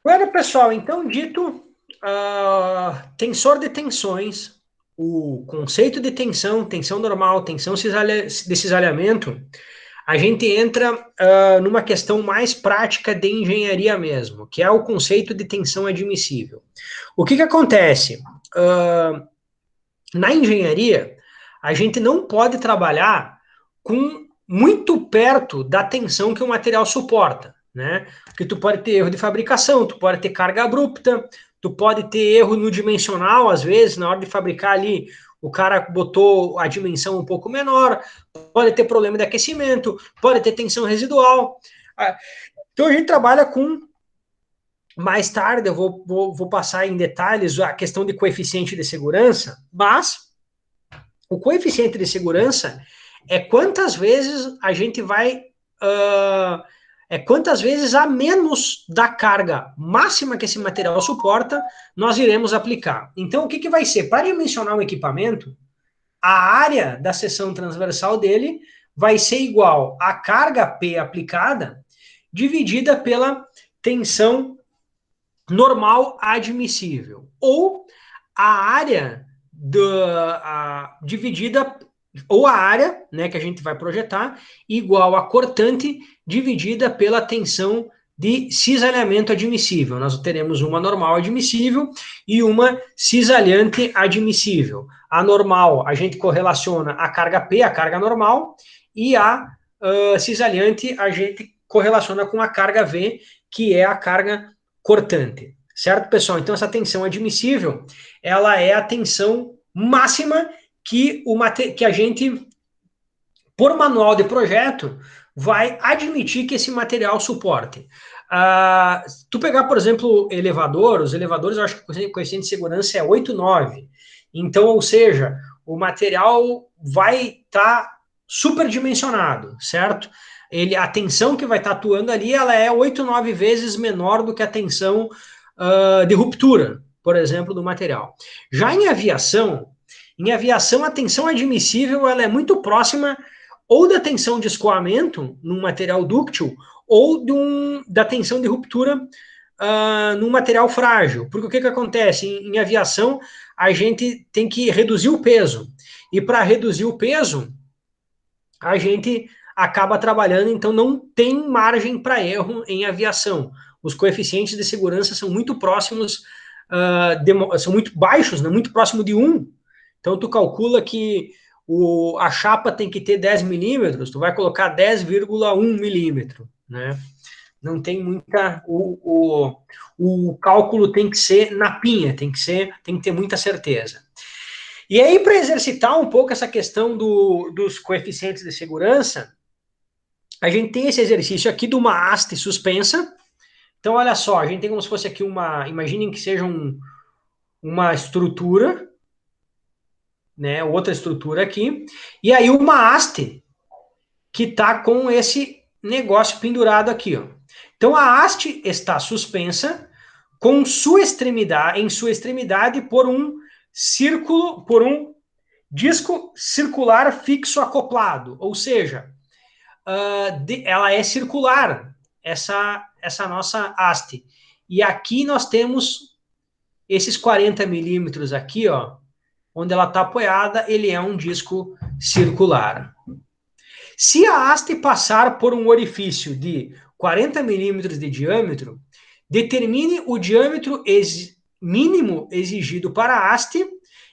Bueno, pessoal, então dito tensor de tensões, o conceito de tensão, tensão normal, tensão de cisalhamento, a gente entra numa questão mais prática de engenharia mesmo, que é o conceito de tensão admissível. O que acontece? Na engenharia, a gente não pode trabalhar com muito perto da tensão que o material suporta, né? Porque tu pode ter erro de fabricação, tu pode ter carga abrupta, tu pode ter erro no dimensional, às vezes, na hora de fabricar ali, o cara botou a dimensão um pouco menor, pode ter problema de aquecimento, pode ter tensão residual. Então a gente trabalha com. Mais tarde eu vou passar em detalhes a questão de coeficiente de segurança, mas o coeficiente de segurança é quantas vezes a gente vai. Quantas vezes a menos da carga máxima que esse material suporta, nós iremos aplicar. Então, o que vai ser? Para dimensionar um equipamento, a área da seção transversal dele vai ser igual à carga P aplicada dividida pela tensão normal admissível, ou a área dividida, ou a área, né, que a gente vai projetar, igual a cortante dividida pela tensão de cisalhamento admissível. Nós teremos uma normal admissível e uma cisalhante admissível. A normal, a gente correlaciona a carga P, a carga normal, e a cisalhante a gente correlaciona com a carga V, que é a carga cortante. Certo, pessoal? Então, essa tensão admissível, ela é a tensão máxima que a gente, por manual de projeto, vai admitir que esse material suporte. Tu pegar, por exemplo, os elevadores, eu acho que o coeficiente de segurança é 8, 9. Então, ou seja, o material vai estar superdimensionado, certo? A tensão que vai estar atuando ali, ela é 8, 9 vezes menor do que a tensão de ruptura, por exemplo, do material. Já em aviação a tensão admissível ela é muito próxima ou da tensão de escoamento num material dúctil ou da tensão de ruptura num material frágil. Porque o que acontece? Em aviação, a gente tem que reduzir o peso. E para reduzir o peso, a gente acaba trabalhando, então não tem margem para erro em aviação. Os coeficientes de segurança são muito próximos, são muito baixos, né? Muito próximo de 1. Então, tu calcula que a chapa tem que ter 10 milímetros, tu vai colocar 10,1 milímetro, né? Não tem muita... O cálculo tem que ser na pinha, tem que ter muita certeza. E aí, para exercitar um pouco essa questão dos coeficientes de segurança, a gente tem esse exercício aqui de uma haste suspensa. Então, olha só, a gente tem como se fosse aqui imaginem que seja uma estrutura, né, outra estrutura aqui, e aí uma haste que está com esse negócio pendurado aqui, ó. Então, a haste está suspensa em sua extremidade por um disco circular fixo acoplado, ou seja, ela é circular, essa nossa haste. E aqui nós temos esses 40 milímetros aqui, ó, onde ela está apoiada, ele é um disco circular. Se a haste passar por um orifício de 40 milímetros de diâmetro, determine o diâmetro mínimo exigido para a haste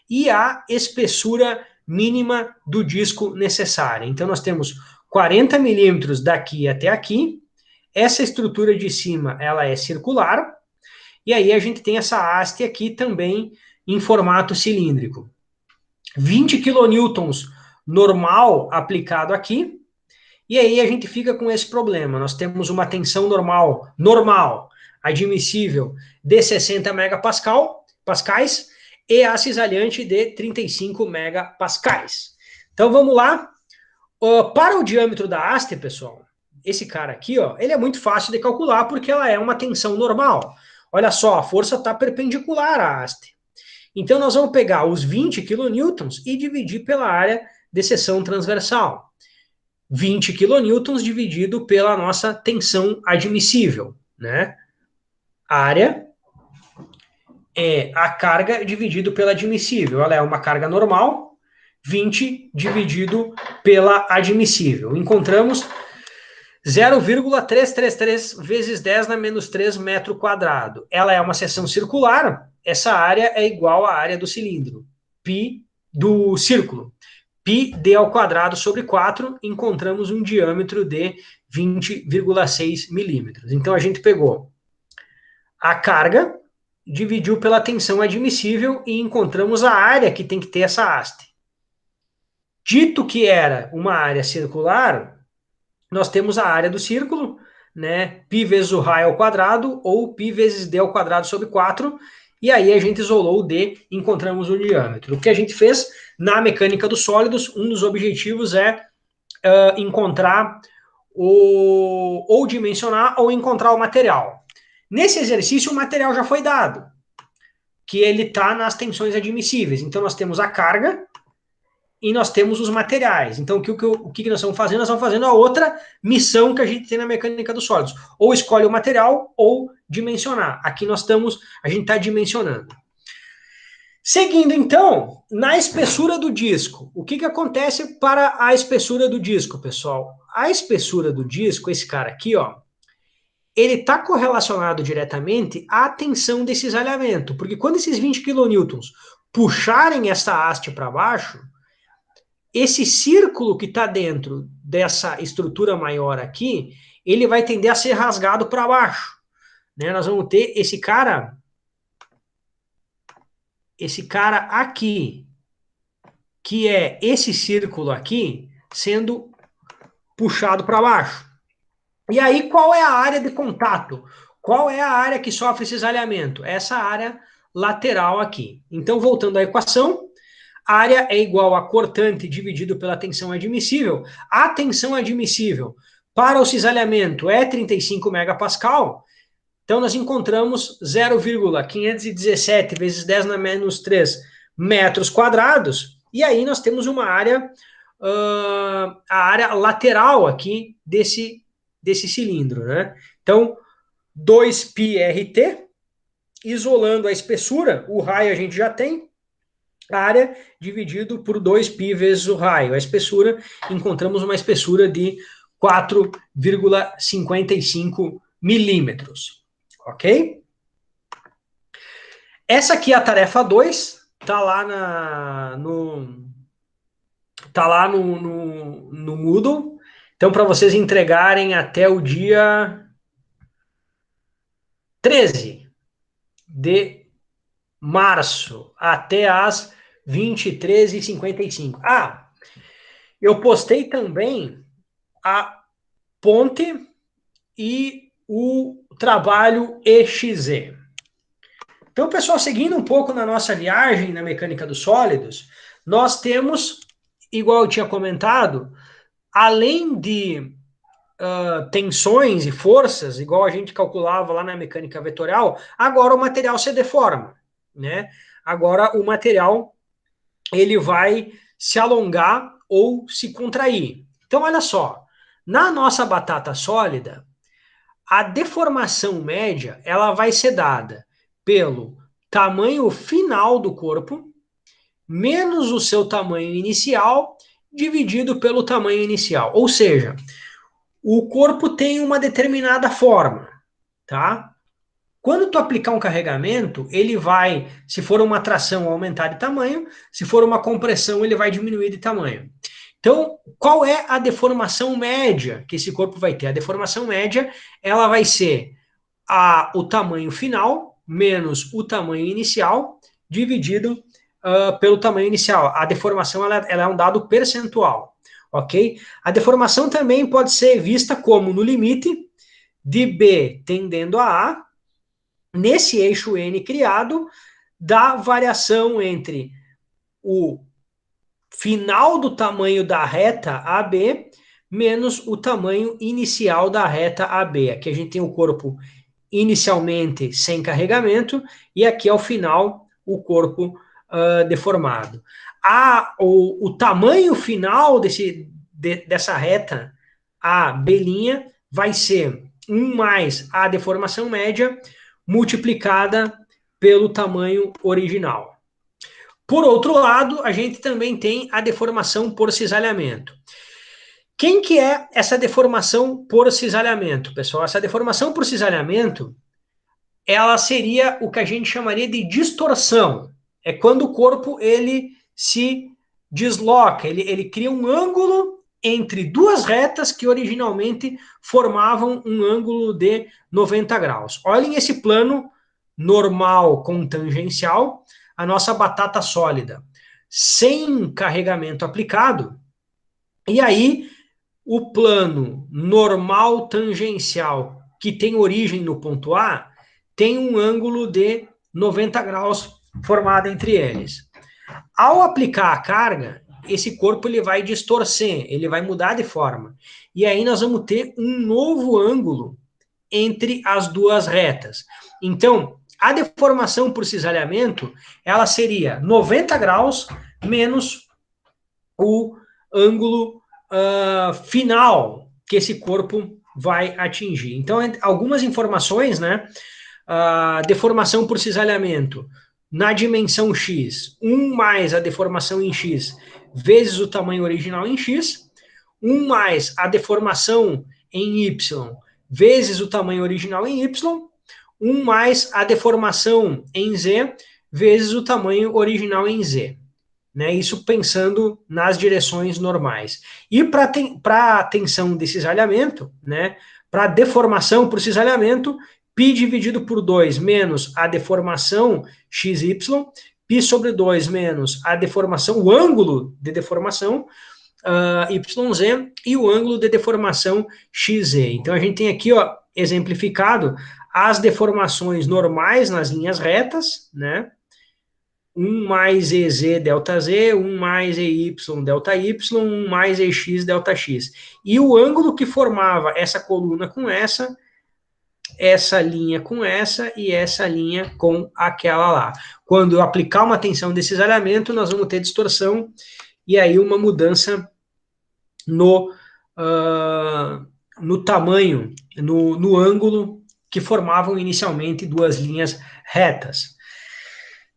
e a espessura mínima do disco necessária. Então, nós temos 40 milímetros daqui até aqui. Essa estrutura de cima, ela é circular. E aí a gente tem essa haste aqui também em formato cilíndrico. 20 kilonewtons normal aplicado aqui. E aí a gente fica com esse problema. Nós temos uma tensão normal, admissível, de 60 megapascais e a cisalhante de 35 megapascais. Então vamos lá. Para o diâmetro da haste, pessoal, esse cara aqui, ó, ele é muito fácil de calcular porque ela é uma tensão normal. Olha só, a força está perpendicular à haste. Então nós vamos pegar os 20 kilonewtons e dividir pela área de seção transversal. 20 kilonewtons dividido pela nossa tensão admissível, né? Área é a carga dividido pela admissível. Ela é uma carga normal, 20 dividido pela admissível. Encontramos 0,333 vezes 10 na menos 3 metro quadrado. Ela é uma seção circular, essa área é igual à área do cilindro, π do círculo. πd ao quadrado sobre 4, encontramos um diâmetro de 20,6 milímetros. Então, a gente pegou a carga, dividiu pela tensão admissível e encontramos a área que tem que ter essa haste. Dito que era uma área circular, nós temos a área do círculo, né? Π vezes o raio ao quadrado, ou Π vezes d ao quadrado sobre 4, e aí a gente isolou o d e encontramos o diâmetro. O que a gente fez na mecânica dos sólidos, um dos objetivos é encontrar ou dimensionar ou encontrar o material. Nesse exercício, o material já foi dado, que ele está nas tensões admissíveis. Então, nós temos a carga e nós temos os materiais. Então, o que nós estamos fazendo? Nós estamos fazendo a outra missão que a gente tem na mecânica dos sólidos. Ou escolhe o material, ou dimensionar. Aqui a gente está dimensionando. Seguindo, então, na espessura do disco. O que acontece para a espessura do disco, pessoal? A espessura do disco, esse cara aqui, ó, ele está correlacionado diretamente à tensão desse cisalhamento, porque quando esses 20 kN puxarem essa haste para baixo, esse círculo que está dentro dessa estrutura maior aqui, ele vai tender a ser rasgado para baixo. Né? Nós vamos ter esse cara aqui, que é esse círculo aqui, sendo puxado para baixo. E aí, qual é a área de contato? Qual é a área que sofre cisalhamento? Essa área lateral aqui. Então, voltando à equação, a área é igual a cortante dividido pela tensão admissível. A tensão admissível para o cisalhamento é 35 megapascal. Então, nós encontramos 0,517 vezes 10 na menos 3 metros quadrados. E aí nós temos uma área, a área lateral aqui desse cilindro, né? Então, 2πRT, isolando a espessura, o raio a gente já tem, a área dividido por 2π vezes o raio. A espessura, encontramos uma espessura de 4,55 milímetros. Ok? Essa aqui é a tarefa 2, tá lá no Moodle. Então, para vocês entregarem até o dia 13 de março, até às 23h55. Ah, eu postei também a ponte e o trabalho EXE. Então, pessoal, seguindo um pouco na nossa viagem na mecânica dos sólidos, nós temos, igual eu tinha comentado, além de tensões e forças, igual a gente calculava lá na mecânica vetorial, agora o material se deforma, né? Agora o material ele vai se alongar ou se contrair. Então, olha só, na nossa batata sólida, a deformação média ela vai ser dada pelo tamanho final do corpo menos o seu tamanho inicial dividido pelo tamanho inicial. Ou seja, o corpo tem uma determinada forma, tá? Quando tu aplicar um carregamento, ele vai, se for uma tração, aumentar de tamanho, se for uma compressão, ele vai diminuir de tamanho. Então, qual é a deformação média que esse corpo vai ter? A deformação média, ela vai ser o tamanho final menos o tamanho inicial dividido pelo tamanho inicial. A deformação ela é um dado percentual, ok? A deformação também pode ser vista como no limite de B tendendo a A, nesse eixo N criado, da variação entre o final do tamanho da reta AB menos o tamanho inicial da reta AB. Aqui a gente tem o corpo inicialmente sem carregamento e aqui ao final o corpo deformado. O tamanho final dessa reta AB' vai ser 1 mais a deformação média multiplicada pelo tamanho original. Por outro lado, a gente também tem a deformação por cisalhamento. Quem que é essa deformação por cisalhamento, pessoal? Essa deformação por cisalhamento, ela seria o que a gente chamaria de distorção. É quando o corpo ele se desloca, ele cria um ângulo entre duas retas que originalmente formavam um ângulo de 90 graus. Olhem esse plano normal com tangencial, a nossa batata sólida, sem carregamento aplicado, e aí o plano normal tangencial, que tem origem no ponto A, tem um ângulo de 90 graus formado entre eles. Ao aplicar a carga, esse corpo ele vai distorcer, ele vai mudar de forma. E aí nós vamos ter um novo ângulo entre as duas retas. Então, a deformação por cisalhamento, ela seria 90 graus menos o ângulo final que esse corpo vai atingir. Então, algumas informações, né? Deformação por cisalhamento na dimensão x, 1 mais a deformação em x vezes o tamanho original em x, 1 mais a deformação em y vezes o tamanho original em y, 1 mais a deformação em z vezes o tamanho original em z. Né, isso pensando nas direções normais. E para a tensão de cisalhamento, né, para a deformação por cisalhamento, π dividido por 2 menos a deformação xy, π sobre 2 menos a deformação, o ângulo de deformação, YZ, e o ângulo de deformação XZ. Então a gente tem aqui, ó, exemplificado as deformações normais nas linhas retas, né? 1 mais EZ delta Z, 1 mais EY delta Y, 1 mais EX delta X. E o ângulo que formava essa coluna com essa linha com essa e essa linha com aquela lá. Quando eu aplicar uma tensão de cisalhamento, nós vamos ter distorção e aí uma mudança no tamanho, no ângulo que formavam inicialmente duas linhas retas.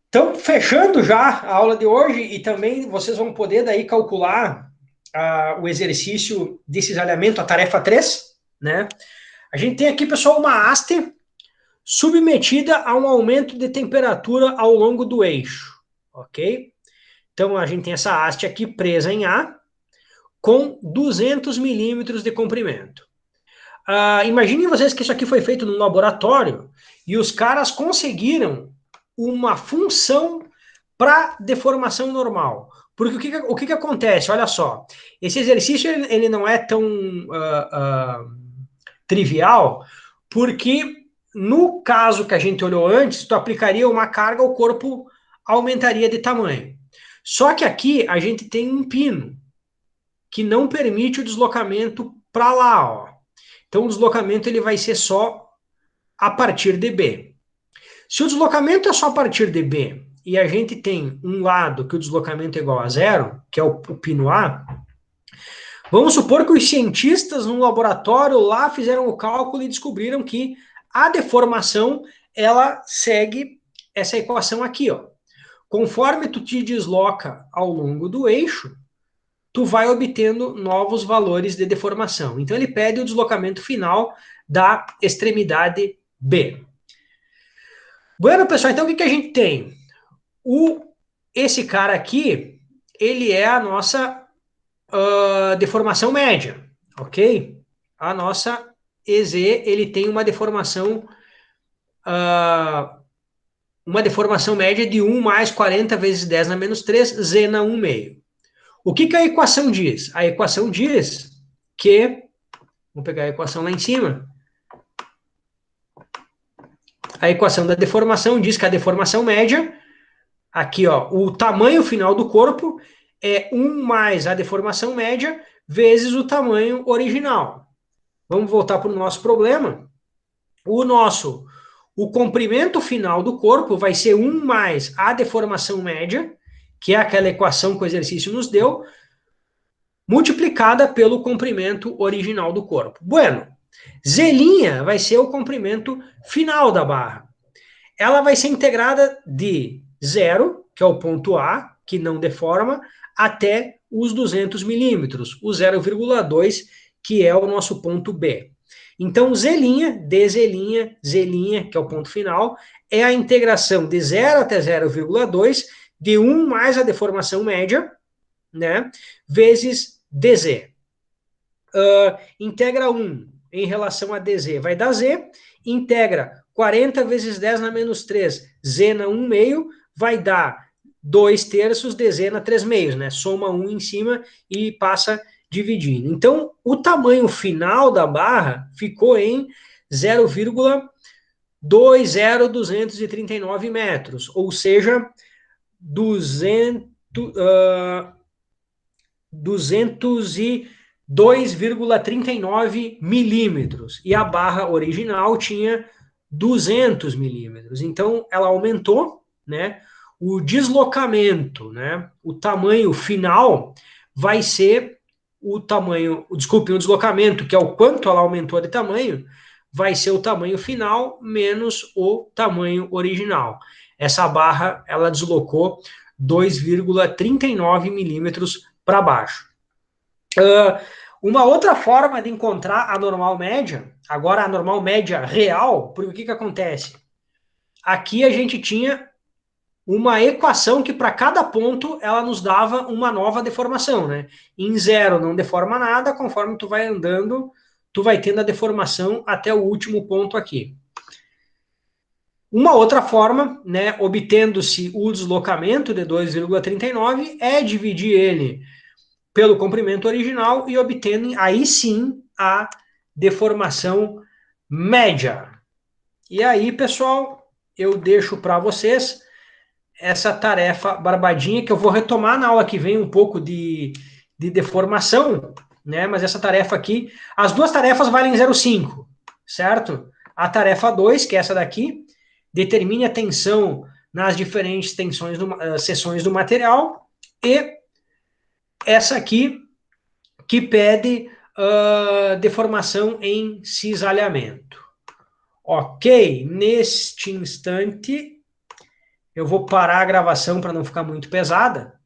Então, fechando já a aula de hoje, e também vocês vão poder daí calcular o exercício de cisalhamento, a tarefa 3, né? A gente tem aqui, pessoal, uma haste submetida a um aumento de temperatura ao longo do eixo, ok? Então, a gente tem essa haste aqui presa em A, com 200 milímetros de comprimento. Imaginem vocês que isso aqui foi feito no laboratório e os caras conseguiram uma função para deformação normal. Porque o que acontece? Olha só, esse exercício ele não é tão trivial, porque no caso que a gente olhou antes, tu aplicaria uma carga, o corpo aumentaria de tamanho. Só que aqui a gente tem um pino que não permite o deslocamento para lá, ó. Então o deslocamento ele vai ser só a partir de B. Se o deslocamento é só a partir de B e a gente tem um lado que o deslocamento é igual a zero, que é o pino A, vamos supor que os cientistas no laboratório lá fizeram o cálculo e descobriram que a deformação ela segue essa equação aqui, ó. Conforme tu te desloca ao longo do eixo, tu vai obtendo novos valores de deformação. Então ele pede o deslocamento final da extremidade B. Bueno, pessoal, então o que a gente tem? Esse cara aqui, ele é a nossa deformação média, ok? A nossa EZ, ele tem uma deformação média de 1 mais 40 vezes 10 na menos 3, Z na 1 meio. O que a equação diz? A equação diz que, vamos pegar a equação lá em cima, a equação da deformação diz que a deformação média, aqui ó, o tamanho final do corpo é 1 mais a deformação média vezes o tamanho original. Vamos voltar para o nosso problema. O comprimento final do corpo vai ser 1 mais a deformação média, que é aquela equação que o exercício nos deu, multiplicada pelo comprimento original do corpo. Bueno, Z' vai ser o comprimento final da barra. ela vai ser integrada de 0, que é o ponto A, que não deforma, até os 200 milímetros, o 0,2, que é o nosso ponto B. Então, Z', DZ', Z', que é o ponto final, é a integração de 0 até 0,2 de 1 mais a deformação média, né, vezes DZ. Integra 1 em relação a DZ vai dar Z, integra 40 vezes 10 na menos 3, Z na 1 meio, vai dar 2 terços DZ na 3 meios, né? Soma 1 em cima e passa dividindo. Então, o tamanho final da barra ficou em 0,20239 metros, ou seja, 202,39 milímetros. E a barra original tinha 200 milímetros. Então, ela aumentou, né? O deslocamento, né? O tamanho final vai ser o tamanho, desculpe, o deslocamento, que é o quanto ela aumentou de tamanho, vai ser o tamanho final menos o tamanho original. Essa barra, ela deslocou 2,39 milímetros para baixo. Uma outra forma de encontrar a normal média, agora a normal média real, porque o que acontece? Aqui a gente tinha uma equação que para cada ponto ela nos dava uma nova deformação, né? Em 0 não deforma nada, conforme tu vai andando, tu vai tendo a deformação até o último ponto aqui. Uma outra forma, né, obtendo-se o deslocamento de 2,39, é dividir ele pelo comprimento original e obtendo aí sim a deformação média. E aí, pessoal, eu deixo para vocês essa tarefa barbadinha que eu vou retomar na aula que vem um pouco de deformação, né? Mas essa tarefa aqui, as duas tarefas valem 0,5, certo? A tarefa 2, que é essa daqui, determine a tensão nas diferentes tensões seções do material, e essa aqui, que pede deformação em cisalhamento. Ok, neste instante, eu vou parar a gravação para não ficar muito pesada,